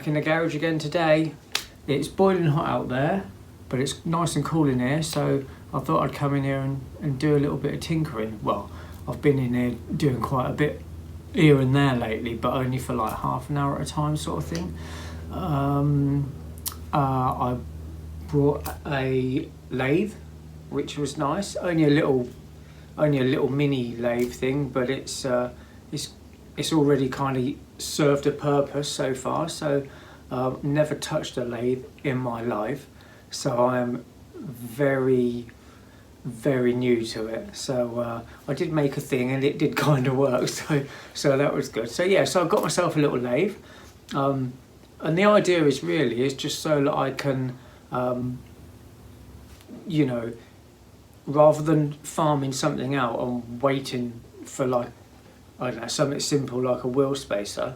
back in the garage again today. It's boiling hot out there, but it's nice and cool in here, so I thought I'd come in here and do a little bit of tinkering. Well, I've been in here doing quite a bit here and there lately, but only for like half an hour at a time sort of thing. I brought a lathe, which was nice. Only a little mini lathe thing, but it's already kind of served a purpose so far. So never touched a lathe in my life, so I am very new to it. So I did make a thing and it did kind of work, so that was good. So yeah, so I got myself a little lathe, and the idea is just so that I can you know, rather than farming something out and waiting for, like, I don't know, something simple like a wheel spacer,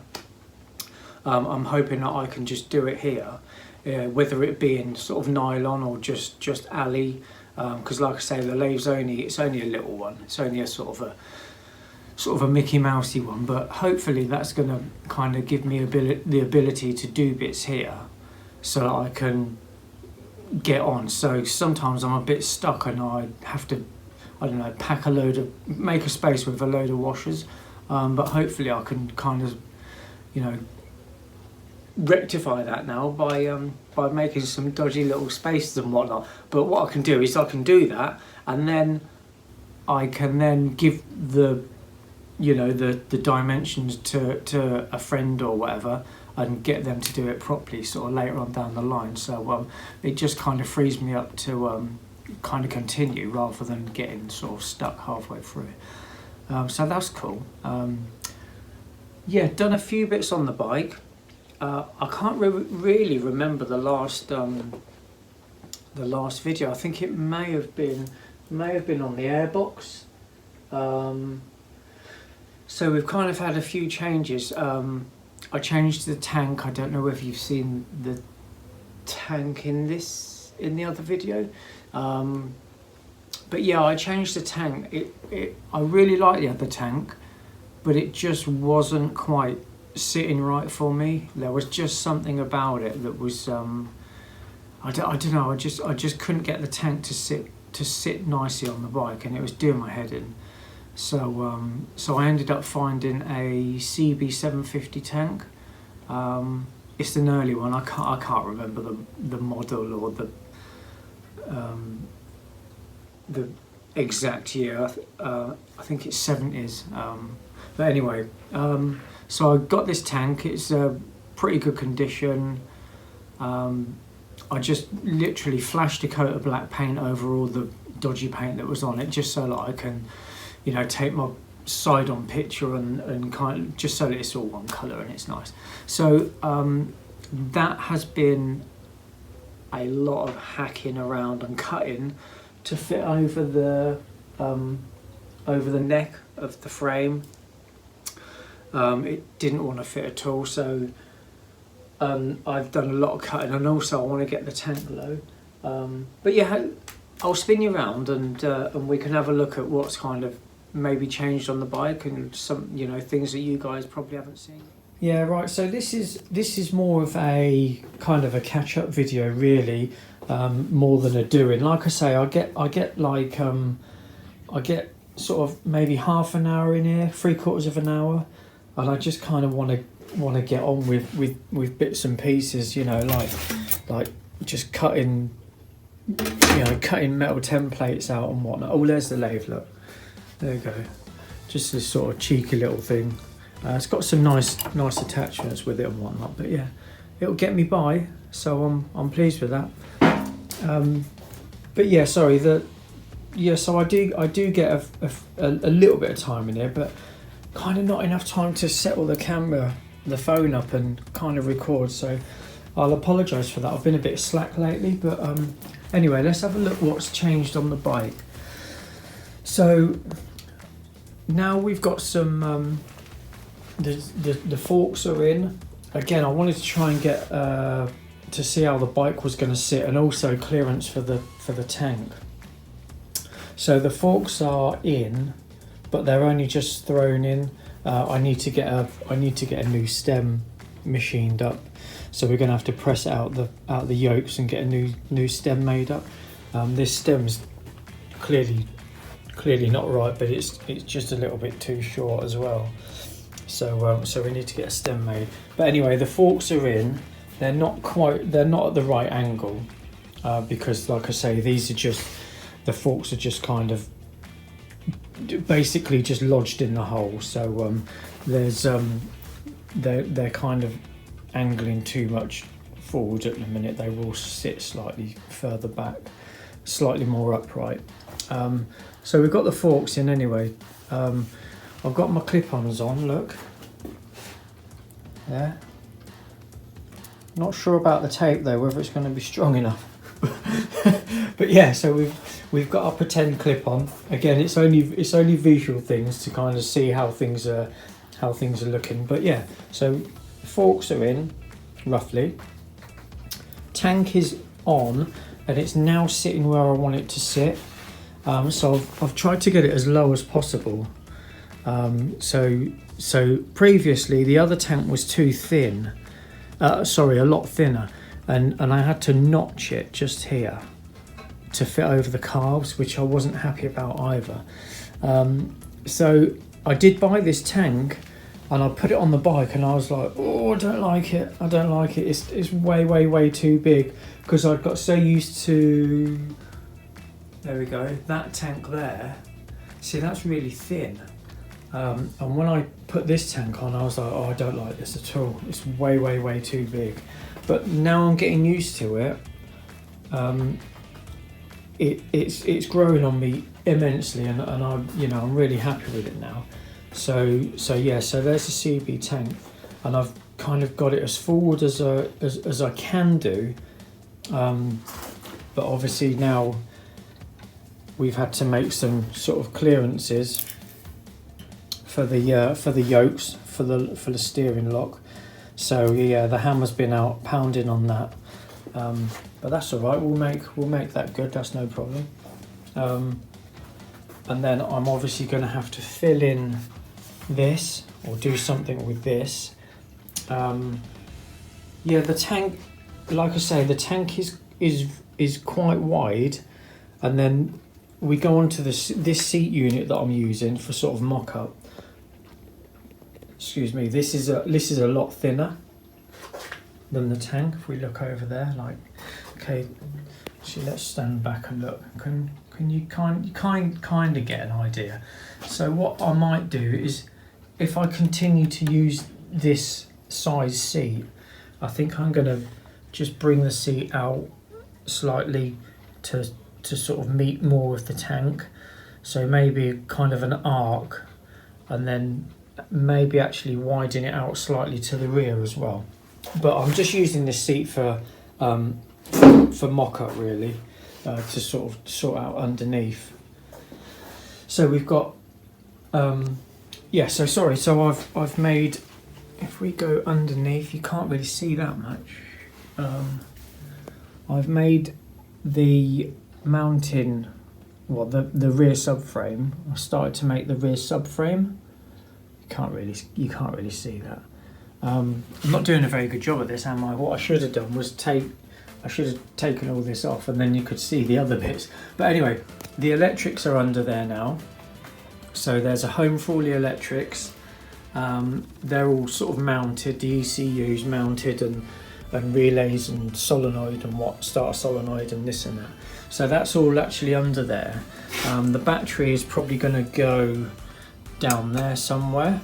I'm hoping that I can just do it here, whether it be in sort of nylon or just alley, because like I say, the lathe's it's only a little one. It's only a sort of a Mickey Mousey one, but hopefully that's going to kind of give me the ability to do bits here, so that I can get on. So sometimes I'm a bit stuck and I have to, I don't know, make a space with a load of washers, but hopefully I can kind of, you know, rectify that now by making some dodgy little spaces and whatnot. But what I can do is I can do that, and then I can then give the, you know, the dimensions to a friend or whatever, and get them to do it properly sort of later on down the line. So it just kind of frees me up to kind of continue rather than getting sort of stuck halfway through. So that's cool. Yeah, done a few bits on the bike. I can't really remember the last video. I think it may have been on the airbox. So we've kind of had a few changes. I changed the tank. I don't know if you've seen the tank in the other video, but yeah, I changed the tank. I really like the other tank, but it just wasn't quite sitting right for me. There was just something about it that was I don't know. I just couldn't get the tank to sit nicely on the bike, and it was doing my head in. So I ended up finding a cb600 tank. It's an early one. I can't remember the model or the exact year. I think it's 70s. But anyway, so I got this tank. It's a pretty good condition. I just literally flashed a coat of black paint over all the dodgy paint that was on it, just so that I can, you know, take my side on picture and kind of just so that it's all one colour and it's nice. So that has been a lot of hacking around and cutting to fit over the neck of the frame. It didn't want to fit at all, so I've done a lot of cutting, and also I want to get the tank low. But yeah, I'll spin you around and we can have a look at what's kind of maybe changed on the bike and some, you know, things that you guys probably haven't seen. Yeah, right. So this is more of a kind of a catch-up video, really, more than a doing. Like I say, I get sort of maybe half an hour in here, 3/4 of an hour, and I just kind of want to get on with bits and pieces, you know, like just cutting metal templates out and whatnot. Oh, there's the lathe, look. There you go. Just this sort of cheeky little thing. It's got some nice attachments with it and whatnot, but yeah, it'll get me by, so I'm pleased with that. But yeah, sorry, so I do get a little bit of time in here, but kind of not enough time to settle the phone up and kind of record, so I'll apologise for that. I've been a bit slack lately, but anyway, let's have a look what's changed on the bike. So now we've got some the forks are in. Again, I wanted to try and get to see how the bike was going to sit, and also clearance for the tank. So the forks are in, but they're only just thrown in. I need to get a new stem machined up, so we're going to have to press out the yolks and get a new stem made up. This stem's clearly not right, but it's just a little bit too short as well. So we need to get a stem made. But anyway, the forks are in. They're not at the right angle, because like I say, the forks are just kind of basically just lodged in the hole. So they're kind of angling too much forward at the minute. They will sit slightly further back, slightly more upright. So we've got the forks in anyway. I've got my clip-ons on, look. There. Not sure about the tape though, whether it's going to be strong enough. But yeah, so we've got our pretend clip-on. Again, it's only visual things to kind of see how things are looking. But yeah, so forks are in, roughly. Tank is on, and it's now sitting where I want it to sit. So I've tried to get it as low as possible. So previously the other tank was too thin, a lot thinner, and I had to notch it just here to fit over the carbs, which I wasn't happy about either. So I did buy this tank, and I put it on the bike, and I was like, oh, I don't like it. It's way too big, because I got so used to, there we go, that tank there. See, that's really thin. And when I put this tank on, I was like, oh, I don't like this at all. It's way too big. But now I'm getting used to it. It's growing on me immensely, and I'm really happy with it now. So there's the CB tank, and I've kind of got it as forward as I can do. But obviously now we've had to make some sort of clearances for the yokes for the steering lock. So yeah, the hammer's been out pounding on that, but that's all right. We'll make that good. That's no problem. And then I'm obviously going to have to fill in this or do something with this. Yeah, the tank, like I say, the tank is quite wide, and then we go on to this seat unit that I'm using for sort of mock-up. Excuse me, this is a lot thinner than the tank. If we look over there, like, okay, so let's stand back and look. Can you kind of get an idea? So what I might do is, if I continue to use this size seat, I think I'm going to just bring the seat out slightly to sort of meet more of the tank. So maybe kind of an arc, and then maybe actually widen it out slightly to the rear as well. But I'm just using this seat for mock-up really, to sort of sort out underneath. So we've got so I've made, if we go underneath, you can't really see that much. I've made the mounting, well, the rear subframe. I started to make the rear subframe. You can't really see that. I'm not doing a very good job of this, am I? What I should have done was I should have taken all this off, and then you could see the other bits. But anyway, the electrics are under there now. So there's a home for all the electrics. They're all sort of mounted, the ECUs mounted, and relays and solenoid and starter solenoid and this and that. So that's all actually under there. The battery is probably going to go down there somewhere.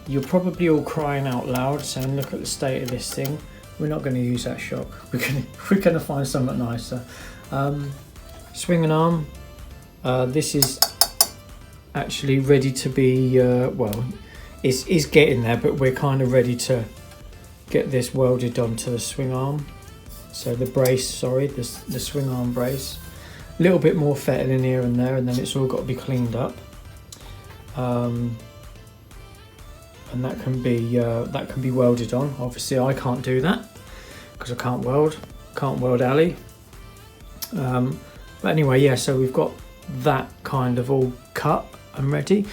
You're probably all crying out loud saying, look at the state of this thing. We're not going to use that shock. We're going to find something nicer. Swing and arm. This is actually ready to be, it's getting there, but we're kind of ready to get this welded onto the swing arm. So the brace, the swing arm brace. A little bit more fettling here and there, and then it's all got to be cleaned up. And that can be welded on. Obviously I can't do that because I can't weld alley. But anyway, yeah, so we've got that kind of all cut and ready.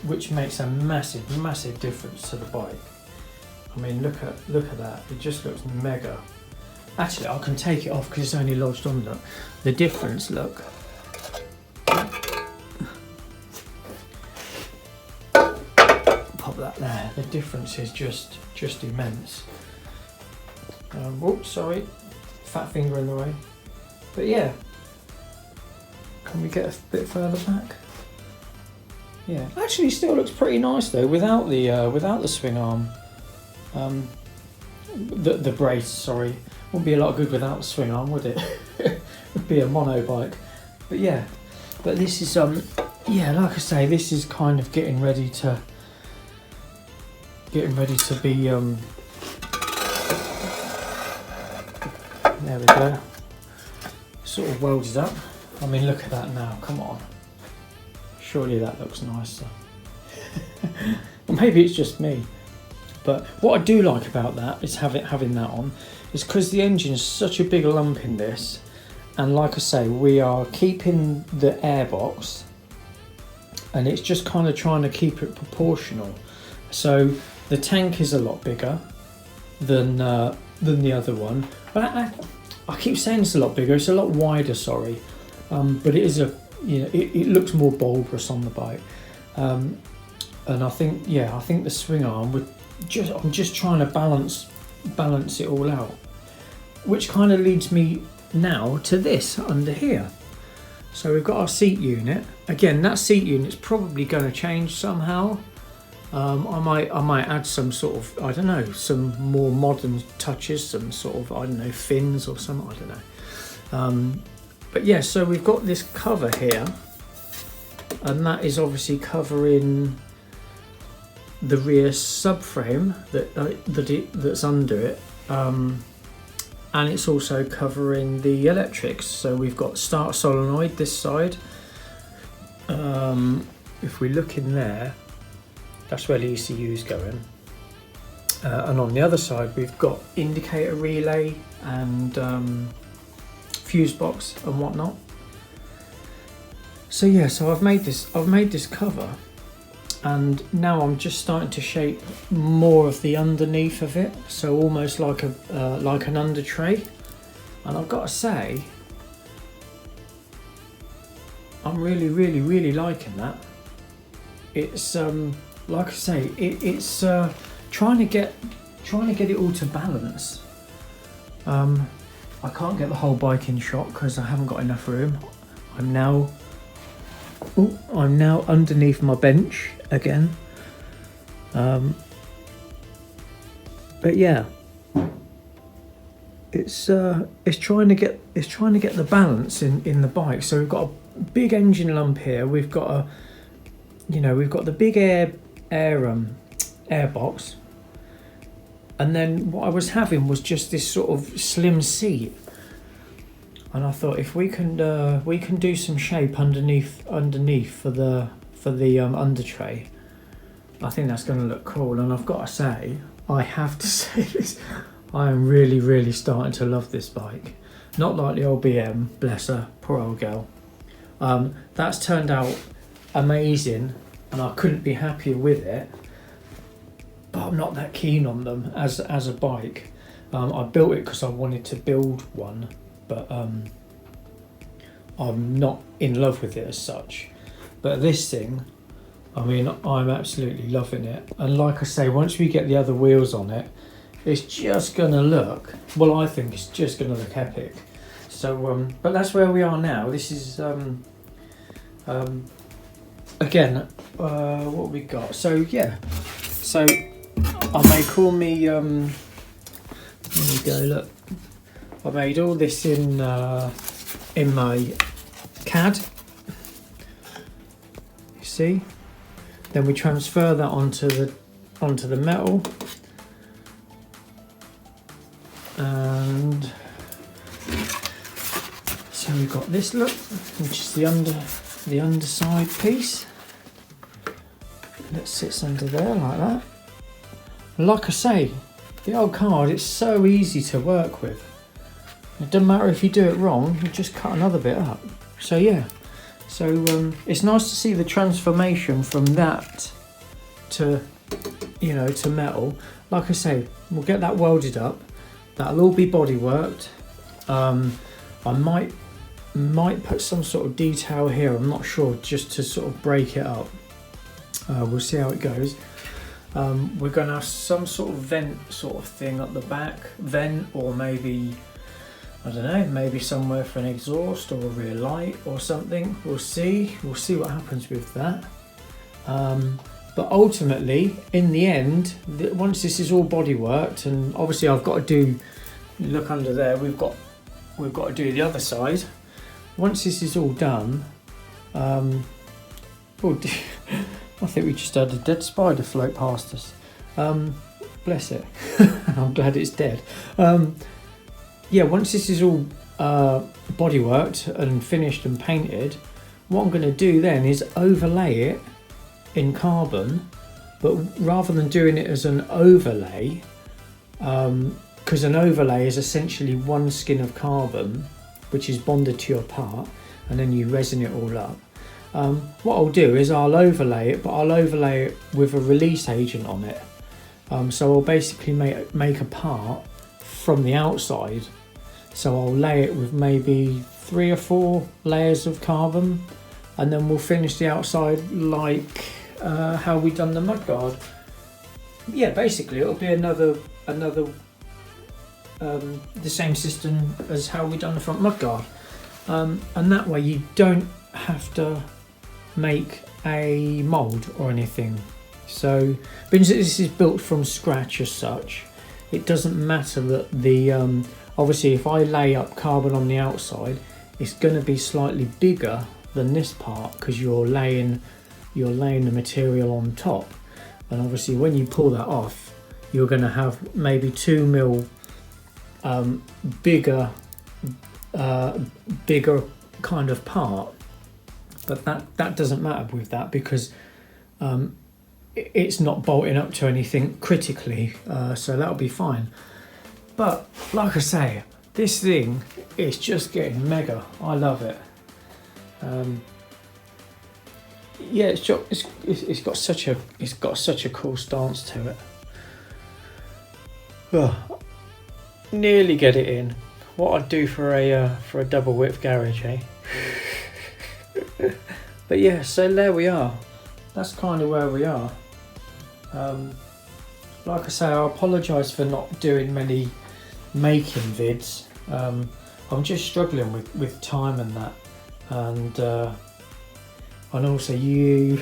which makes a massive difference to the bike. I mean, look at that. It just looks mega. Actually, I can take it off because it's only lodged on that. The difference, look. Pop that there. The difference is just immense. Whoops, sorry. Fat finger in the way. But yeah. Can we get a bit further back? Yeah. Actually, still looks pretty nice though, without the swing arm. The brace, sorry. Wouldn't be a lot good without the swing arm, would it? It would be a mono bike. But yeah. But this is yeah, like I say, this is kind of getting ready to be there we go. Sort of welded up. I mean, look at that now, come on. Surely that looks nicer. Or maybe it's just me. But what I do like about that is having that on, is because the engine is such a big lump in this, and like I say, we are keeping the airbox, and it's just kind of trying to keep it proportional. So the tank is a lot bigger than the other one. But I keep saying it's a lot bigger. It's a lot wider, sorry. But it is it looks more bulbous on the bike. And I think the swing arm I'm just trying to balance it all out, which kind of leads me now to this under here. So we've got our seat unit. Again, that seat unit's probably going to change somehow. I might add some sort of, I don't know, some more modern touches, some sort of, I don't know, fins or something, I don't know. But yeah, so we've got this cover here, and that is obviously covering the rear subframe that's under it, and it's also covering the electrics. So we've got start solenoid this side. If we look in there, that's where the ECU's going, and on the other side we've got indicator relay and fuse box and whatnot. So yeah, so I've made this cover, and now I'm just starting to shape more of the underneath of it, so almost like an under tray. And I've got to say, I'm really liking that. It's like I say, it's trying to get it all to balance. I can't get the whole bike in shot because I haven't got enough room. I'm now underneath my bench again. But yeah, it's trying to get the balance in the bike. So we've got a big engine lump here. We've got the big air box, and then what I was having was just this sort of slim seat. And I thought, if we can do some shape underneath for the under tray, I think that's going to look cool. And I've got to say, I have to say this, I am really starting to love this bike. Not like the old BM, bless her, poor old girl. That's turned out amazing, and I couldn't be happier with it. But I'm not that keen on them as a bike. I built it because I wanted to build one, but I'm not in love with it as such. But this thing, I mean, I'm absolutely loving it. And like I say, once we get the other wheels on it, it's just gonna look, well, I think it's just gonna look epic. So but that's where we are now. This is again, what we got. So yeah, so I may call me there we go, look, I made all this in my CAD, you see. Then we transfer that onto the metal, and so we've got this look, which is the underside piece that sits under there like that. Like I say, the old card, it's so easy to work with. It doesn't matter if you do it wrong, you just cut another bit up. So yeah, So it's nice to see the transformation from that to, you know, to metal. Like I say, we'll get that welded up. That'll all be body worked. I might put some sort of detail here, I'm not sure, just to sort of break it up. We'll see how it goes. We're going to have some sort of vent sort of thing at the back, vent, or maybe, I don't know, maybe somewhere for an exhaust or a rear light or something. We'll see what happens with that. But ultimately, in the end, once this is all body worked, and obviously I've got to do, look under there, we've got to do the other side. Once this is all done, I think we just had a dead spider float past us. Bless it. I'm glad it's dead. Yeah, once this is all body worked and finished and painted, what I'm going to do then is overlay it in carbon, but rather than doing it as an overlay, because an overlay is essentially one skin of carbon which is bonded to your part, and then you resin it all up. What I'll do is I'll overlay it, but I'll overlay it with a release agent on it. So I'll basically make a part from the outside. So I'll lay it with maybe 3 or 4 layers of carbon, and then we'll finish the outside like how we done the mudguard. Yeah, basically it'll be another the same system as how we done the front mudguard, and that way you don't have to make a mould or anything. So because this is built from scratch as such, it doesn't matter that the obviously if I lay up carbon on the outside, it's going to be slightly bigger than this part because you're laying the material on top, and obviously when you pull that off, you're going to have maybe 2 mil bigger kind of part. But that doesn't matter with that because it's not bolting up to anything critically, so that'll be fine. But like I say, this thing is just getting mega. I love it. Yeah, it's got such a cool stance to it. Oh, nearly get it in. What I'd do for a double width garage, eh? But yeah, so there we are. That's kind of where we are. Like I say, I apologise for not doing many making vids. I'm just struggling with time and that, and also I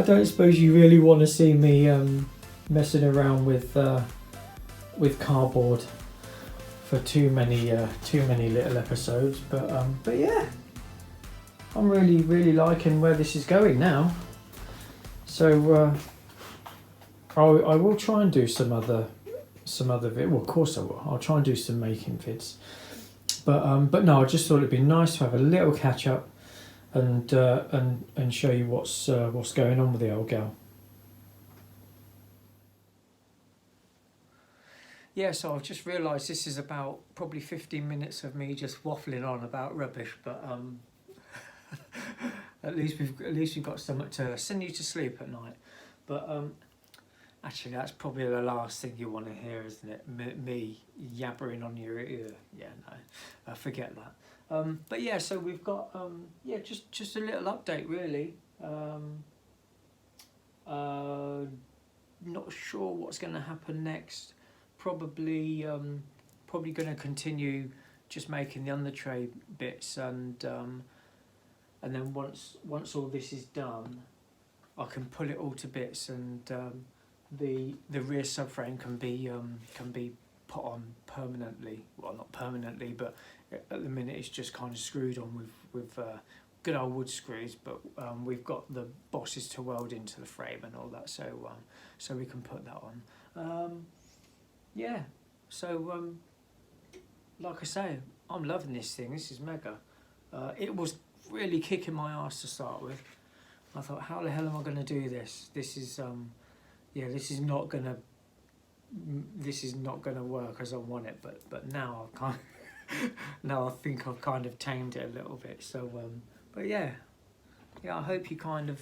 don't suppose you really want to see me messing around with cardboard for too many little episodes. But yeah, I'm really liking where this is going now. So I will try and do some other vid. Well, of course I will. I'll try and do some making vids. But no, I just thought it'd be nice to have a little catch up and show you what's going on with the old gal. Yeah, so I've just realised this is about probably 15 minutes of me just waffling on about rubbish, but at least we've got something to send you to sleep at night. But actually, that's probably the last thing you want to hear, isn't it? Me yabbering on your ear. Yeah, no, forget that. But yeah, so we've got just a little update really. Not sure what's going to happen next. Probably going to continue just making the undertray bits, and then once all this is done, I can pull it all to bits, and the rear subframe can be put on permanently. Well, not permanently, but at the minute it's just kind of screwed on with good old wood screws. But we've got the bosses to weld into the frame and all that, so we can put that on. Yeah, so like I say, I'm loving this thing. This is mega. It was really kicking my ass to start with. I thought, how the hell am I going to do this? This is this is not gonna work as I want it. But now I think I've kind of tamed it a little bit. So But yeah, I hope you kind of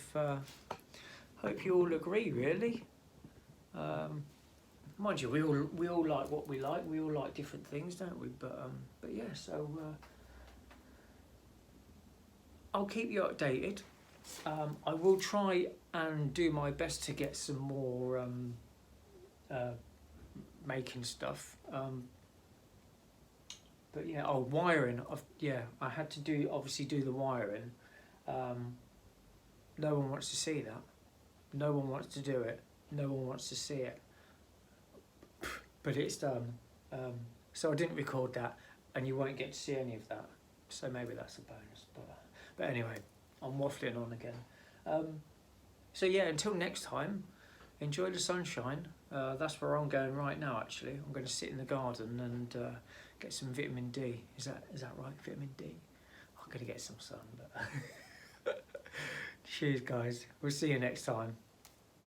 hope you all agree, really. Mind you, we all like what we like. We all like different things, don't we? But yeah, so I'll keep you updated. I will try and do my best to get some more making stuff. But yeah, wiring. I had to obviously do the wiring. No one wants to see that. No one wants to do it. No one wants to see it. But it's done. So I didn't record that, and you won't get to see any of that. So maybe that's a bonus. But anyway, I'm waffling on again. So yeah, until next time, enjoy the sunshine. That's where I'm going right now. Actually, I'm going to sit in the garden and get some vitamin D. Is that right? Vitamin D. I'm going to get some sun. But cheers, guys. We'll see you next time.